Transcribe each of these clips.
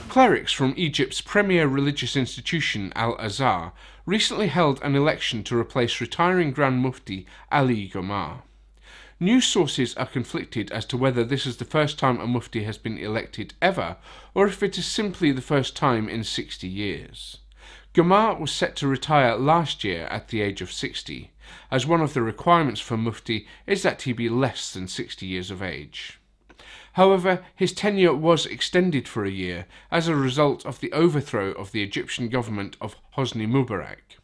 Clerics from Egypt's premier religious institution, Al-Azhar, recently held an election to replace retiring Grand Mufti Ali Gomar. News sources are conflicted as to whether this is the first time a Mufti has been elected ever, or if it is simply the first time in 60 years. Gomar was set to retire last year at the age of 60, as one of the requirements for Mufti is that he be less than 60 years of age. However, his tenure was extended for a year as a result of the overthrow of the Egyptian government of Hosni Mubarak.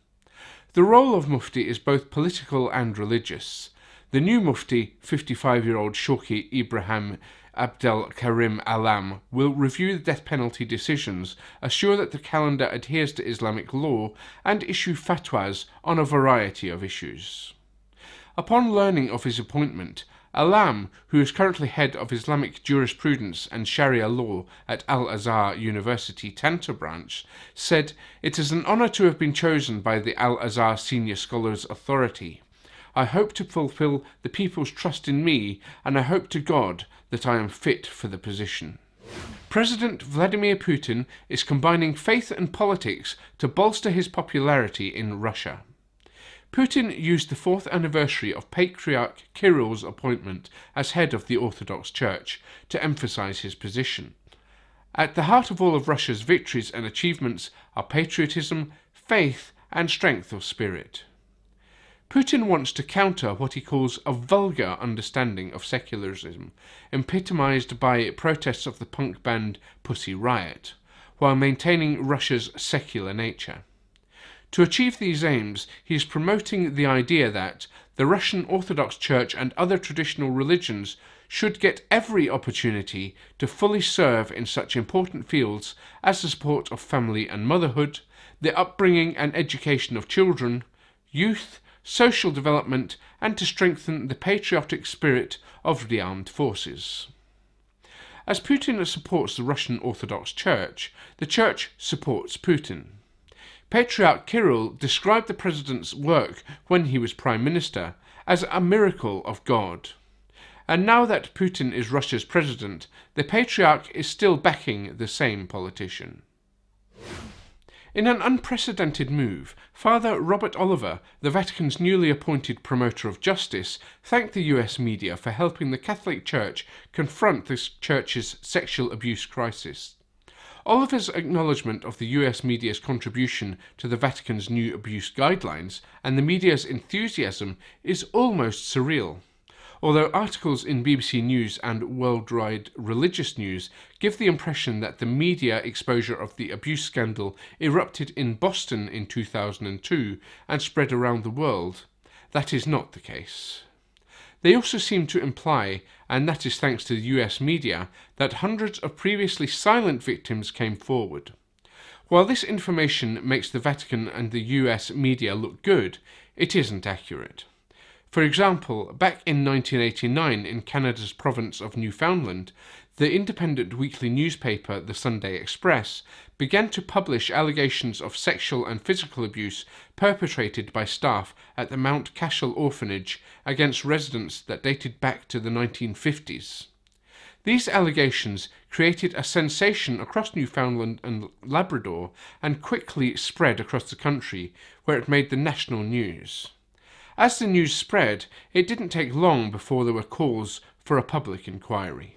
The role of Mufti is both political and religious. The new Mufti, 55-year-old Shawki Ibrahim Abdel Karim Alam, will review the death penalty decisions, assure that the calendar adheres to Islamic law, and issue fatwas on a variety of issues. Upon learning of his appointment, Alam, who is currently head of Islamic jurisprudence and Sharia law at Al-Azhar University Tanta branch, said, "It is an honour to have been chosen by the Al-Azhar Senior Scholars Authority. I hope to fulfil the people's trust in me, and I hope to God that I am fit for the position." President Vladimir Putin is combining faith and politics to bolster his popularity in Russia. Putin used the 4th anniversary of Patriarch Kirill's appointment as head of the Orthodox Church to emphasize his position. At the heart of all of Russia's victories and achievements are patriotism, faith, and strength of spirit. Putin wants to counter what he calls a vulgar understanding of secularism, epitomized by protests of the punk band Pussy Riot, while maintaining Russia's secular nature. To achieve these aims, he is promoting the idea that the Russian Orthodox Church and other traditional religions should get every opportunity to fully serve in such important fields as the support of family and motherhood, the upbringing and education of children, youth, social development, and to strengthen the patriotic spirit of the armed forces. As Putin supports the Russian Orthodox Church, the Church supports Putin. Patriarch Kirill described the president's work when he was prime minister as a miracle of God. And now that Putin is Russia's president, the patriarch is still backing the same politician. In an unprecedented move, Father Robert Oliver, the Vatican's newly appointed promoter of justice, thanked the US media for helping the Catholic Church confront this church's sexual abuse crisis. Oliver's acknowledgement of the US media's contribution to the Vatican's new abuse guidelines and the media's enthusiasm is almost surreal. Although articles in BBC News and worldwide religious news give the impression that the media exposure of the abuse scandal erupted in Boston in 2002 and spread around the world, that is not the case. They also seem to imply, and that is thanks to the US media, that hundreds of previously silent victims came forward. While this information makes the Vatican and the US media look good, it isn't accurate. For example, back in 1989 in Canada's province of Newfoundland, the independent weekly newspaper The Sunday Express began to publish allegations of sexual and physical abuse perpetrated by staff at the Mount Cashel orphanage against residents that dated back to the 1950s. These allegations created a sensation across Newfoundland and Labrador and quickly spread across the country, where it made the national news. As the news spread, it didn't take long before there were calls for a public inquiry.